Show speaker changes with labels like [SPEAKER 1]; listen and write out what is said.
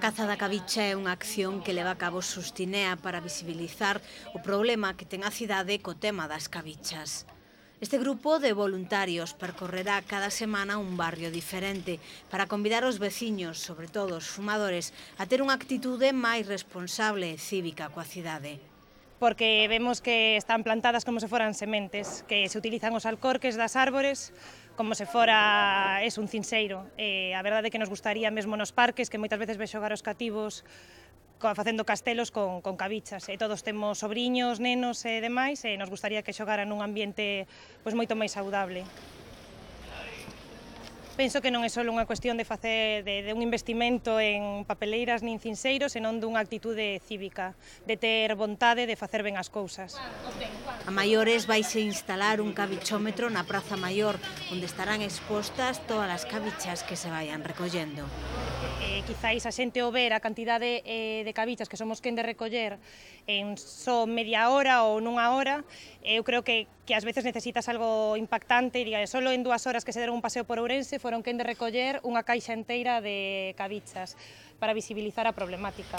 [SPEAKER 1] caza da cabicha é unha acción que leva a cabo Sustinea para visibilizar o problema que ten a cidade co tema das cabichas. Este grupo de voluntarios percorrerá cada semana un barrio diferente para convidar os veciños, sobre todo os fumadores, a ter unha actitude máis responsable e cívica coa cidade.
[SPEAKER 2] Porque vemos que están plantadas como se foran sementes, que se utilizan os alcorques das árbores como se fora un cinseiro. A verdade é que nos gustaría mesmo nos parques, que moitas veces ve xogar os cativos facendo castelos con cabichas. Todos temos sobriños, nenos e demais, e nos gustaría que xogaran nun ambiente moito máis saudable. Penso que non é só unha cuestión de facer de un investimento en papeleiras nin cinseiros, senón dunha actitude cívica, de ter vontade de facer ben as cousas.
[SPEAKER 1] A maiores vaise instalar un cabichómetro na Praza Maior, onde estarán expostas todas as cabichas que se vayan recollendo.
[SPEAKER 2] Quizáis a xente o ver a cantidade de cabichas que somos quen de recoller en só media hora ou nunha hora, eu creo que ás veces necesitas algo impactante e diga, solo en 2 horas que se deron un paseo por Ourense foron quen de recoller unha caixa enteira de cabichas para visibilizar a problemática.